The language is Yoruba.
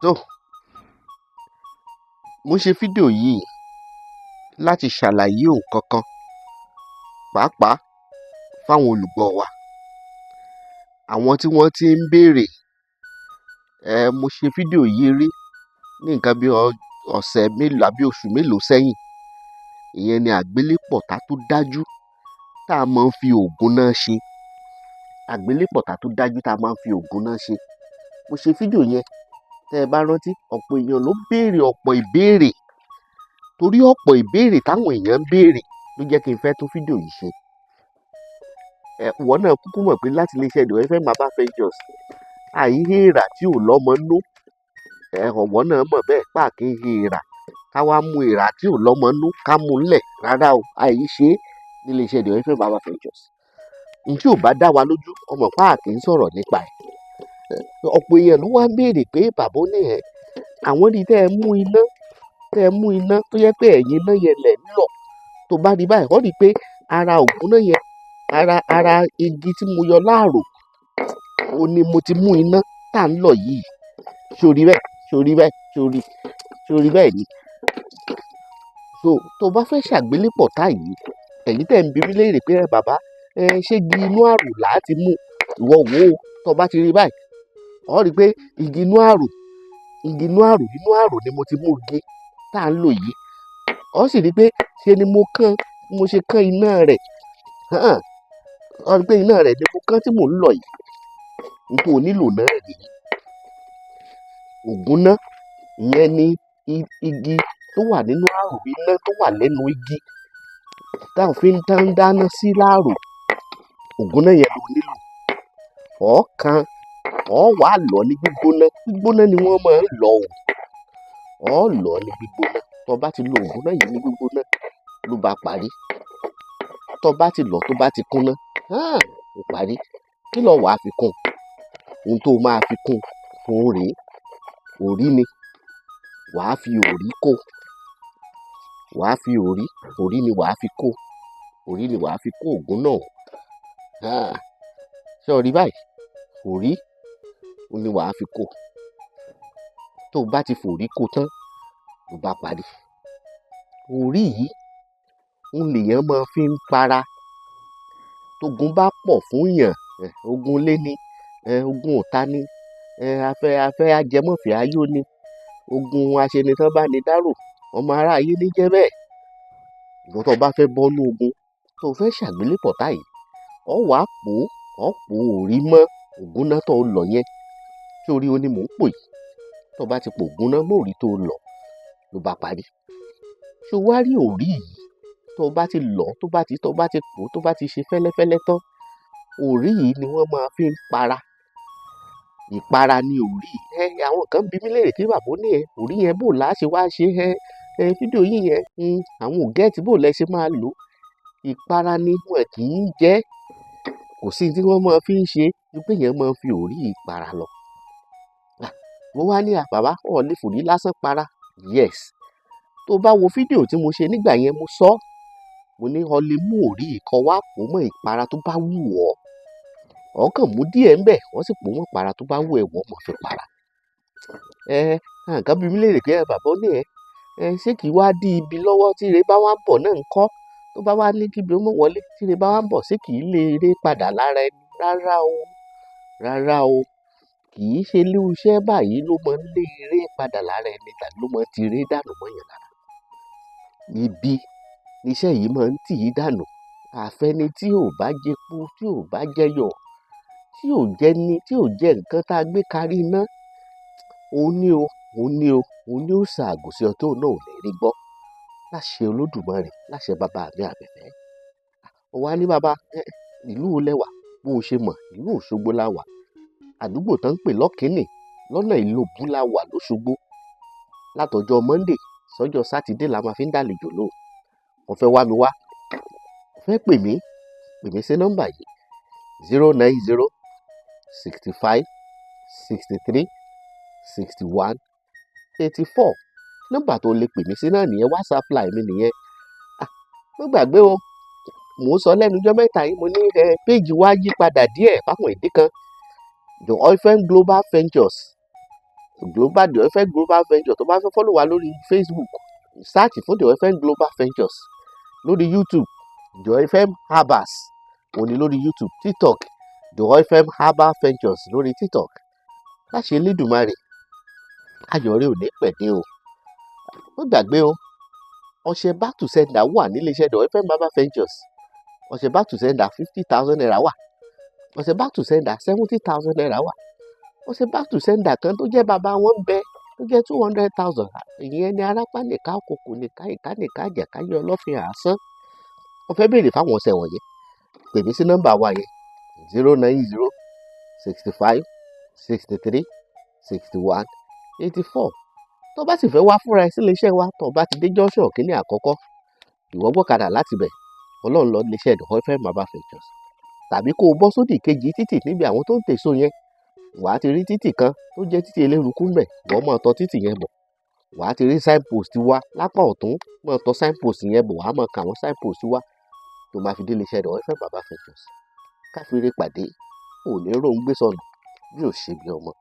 tó mo ṣe fídíò yìí láti ṣàlàyé nǹkan kan pàápàá fáwọn olùgbọ́ wa, àwọn tí wọ́n ti ń béèrè. Mo ṣe fídíò yìí rí ní nǹkan bí ọ̀sẹ̀ mélòó àbí oṣù mélòó sẹ́yìn. Ìyẹn ni àgbélépọ̀tá tó dájú tá a máa ń fi oògùn náà ṣe. Àgbélépọ̀tá tó dájú tá a máa ń fi oògùn náà ṣe. Mo ṣe fídíò yẹn, tẹ́ ẹ bá rántí, ọ̀pọ̀ èèyàn ló béèrè ọ̀pọ̀ ìbéèrè. Torí ọ̀pọ̀ ìbéèrè táwọn èèyàn ń béèrè ló jẹ́ kí n fẹ́ tún fídíò yìí ṣe. Ìwọ náà kúkú mọ̀ pé láti iléeṣẹ́ The FM Baba Ventures, àìhèèrà tí ò lọ́mọ nú. Ọ̀wọ́ náà mọ̀ bẹ́ẹ̀, pàkí hèèrà ká wá mú èèrà tí ò lọ́mọ nú ká mú ńlẹ̀ rárá o, àìṣe ní iléeṣẹ́ The FM Baba Ventures. N tí ò bá dá wa lójú, ọmọ pàkí ń sọ̀rọ̀ nípa ẹ̀. Ọ̀pọ̀ èèyàn ló wá ń béèrè pé bàbá ó ní àwọn rí tẹ́ ẹ mú iná tó yẹ pé ẹ̀yìn iná yẹn lẹ̀ ń lọ̀. Tó bá rí báyìí, wọ́n rí pé ara ògùn náà yẹn, ara igi tí mo yọ láàrò, ó ní mo ti mú iná tá ń lọ yìí. Sórí bẹ́ẹ̀ ni. So tó bá fẹ́ ṣàgbélépọ̀tá yìí, ẹ̀yin tẹ́ ń bi mí léèrè pé bàbá ṣé igi inú àrò làá ti mú? Ìwọ wò ó, tó bá ti rí báyìí, ó rí pé igi inú àrò ni mo ti mú igi tá ń lò yìí. Ó sì rí pé ṣe ni mo ṣe kán iná rẹ̀. Ó rí pé iná rẹ̀ ni mo kán tí mò ń lọ yìí. N tó nílò náà nìyí. Ògùn náà, ìyẹn ni igi tó wà nínú àrò, iná tó wà lẹ́nu igi táwọn fi ń dáná sí láàrò. Ògùn náà yẹn ló nílò. Ó wá lọ ní gbígbóná. Gbígbóná ni wọ́n máa ń lọ o. Ó lọ ní gbígbóná. Tó bá ti lo ògùn náà yìí ní gbígbóná, ló bá parí. Tó bá ti lọ, tó bá ti kúnná, ó parí. Kí ló wàá fi kún? Ohun tó máa fi kún fún rèé. Òrí ni wàá fi òrí kó. Òrí ni wàá fi kó. Òrí ni wàá fi kó ògùn náà. Ṣé o rí báyìí? Òrí ni wàá fi kó. Tó bá ti fòrí kó tán, ló bá parí. Òrí yìí ń lèèyàn máa fi ń para. Tógun bá pọ̀ fún yàn, ogun ilé ni, ogun ọ̀tá ni, afẹ́ ajẹmọ́fẹ̀ẹ́ ayọ̀ ni, ogun aṣenitán bá ní dárò, ọmọ ará ayé ní jẹ́ bẹ́ẹ̀. Ìwọ tó bá fẹ́ bọ́nú ogun, tó fẹ́ ṣàgbélépọ̀tá yìí, ó wàá pò òrí mọ́ ògùn náà tó lọ yẹn. Sórí o ni mò ń pò yìí. Tó bá ti pò ògùn náà mọ́ òrí tó lọ, ló bá parí. Ṣé o wá rí òrí yìí? Tó bá ti lọ, tó bá ti pò, tó bá ti ṣe fẹ́lẹ́fẹ́lẹ́ tán, òrí yìí ni wọ́n máa fi ń para. Ìpara ni òrí. Àwọn kan bí mí léèrè pé bàbá ní òrí yẹn bò láṣẹ wá ṣe fídíò yìí yẹn. Àwọn ò gẹ́ẹ̀tì bò lẹ ṣe máa lò. Ìpara ni wọn kì í jẹ́. Kò sí tí wọ́n máa fi ń ṣe ju pé yẹn máa fi òrí ìpara lọ. Mo wá ní bàbá lè fòrí lásán para. Yes. Tó bá wo fídíò tí mo ṣe nígbà yẹn, mo sọ. Mo ní o lè mú òrí ìkọ́ wá pò mọ́ ìpara tó bá wù ọ́. Ọ̀kan mú díẹ̀ ńbẹ̀, wọ́n sì pò mọ́ ìpara tó bá wù ẹ́, wọ́n mọ̀ fi para. Nǹkan bí mi léèrè pé bàbá ní ṣé kì í wá dí ibi lọ́wọ́ tí ire bá wá ń bọ̀ náà ń kọ́? Tó bá wá ní kí ibi ó mọ̀ wọlé, tí ire bá wá ń bọ̀, ṣé kì í lé eré padà lára ẹni? Rárá o. Kì í ṣe ilé iṣẹ́ báyìí ló máa ń lé eré padà lára ẹni tàbí ló máa ń ti eré dànù mọ́yàn lára. Ibi iṣẹ́ yìí máa ń tì í dànù. Àfẹ́ni tí ò bá jẹpo, tí ò bá jẹyọ̀, tí ò jẹ nǹkan tá a gbé kárí iná, òun ni ó ṣàgùsí ọtọ́ náà ò lè rí gbọ́. Láṣẹ Olódùmarè, láṣẹ bàbá mi àbẹ̀fẹ́. Ó wá ní bàbá, ìlú wo lẹ wà? Bó o ṣe mọ̀, ìlú Òṣogbo la wà. Àdúgbò tó ń pè lọ́kìnní lọ́nà Ìlòbú la wà lóṣogbo. Látọjọ́ Monday sọ́jọ́ Sátidé la máa fi ń dàlejò lò. Wọ́n fẹ́ wá mi wá. Fẹ́ pè mí sí nọ́mbà yìí 090 65 63 61 84. Nọ́mbà tó lè pè mí sí náà nìyẹn. WhatsApp line mi nìyẹn. Má gbàgbé o, mò ń sọ lẹ́nu ọjọ́ mẹ́ta yìí, mo ní péèjì wa yí padà díẹ̀ fáwọn ìdí kan. The FM Global Ventures The OFM Global Ventures. Tó bá fẹ́ follow wa lórí Facebook, search fún The OFM Global Ventures. Lórí YouTube, The OFM Herbers òní lórí YouTube. TikTok, The OFM Herbal Ventures lórí TikTok. Láṣẹ Elédùmarè, ayọ̀rẹ́ ò ní pẹ̀dé o. Ó gbàgbé o, ọṣẹ back to sender wà níléeṣẹ́ The OFM Herbal Ventures. Ọṣẹ back to sender 50,000 naira wà. Ọṣẹ back to sender 70,000 naira wà. Ọṣẹ back to sender kan tó jẹ́ bàbá wọn bẹ tó jẹ́ 200,000. Ìyẹn ni arápá nìka òkòkò nìka ìka nìka àjàkáyé ọlọ́fin àásán. Wọ́n fẹ́ béèrè fáwọn ọṣẹ wọ̀nyí. Pè mí sí nọ́mbà wa yẹn 090 65 63 61 84. Tó bá sì fẹ́ wá fúnra ẹ sí iléeṣẹ́ wa, tó bá ti dé junction kínní àkọ́kọ́, ìwọ gbọ́kadà láti bẹ̀, Ọlọ́run lọ iléeṣẹ́ The OFM Herbal Ventures. Tàbí kó o bọ́ sódì kejì títì níbi àwọn tó ń tèso yẹn, wàá ti rí títì kan tó jẹ́ títì eléruku ńbẹ̀, wọ́n máa tọ títì yẹn bọ̀. Wàá ti rí signpost wa lápá ọ̀tún, máa tọ signpost yẹn bọ̀, wàá máa kà wọ́n signpost wa tó máa fi dé iléeṣẹ́ The OFM Herbal Ventures. Káfíńrè pàdé, ò ní róńgbé sọnù bí ò ṣe bí ọmọ.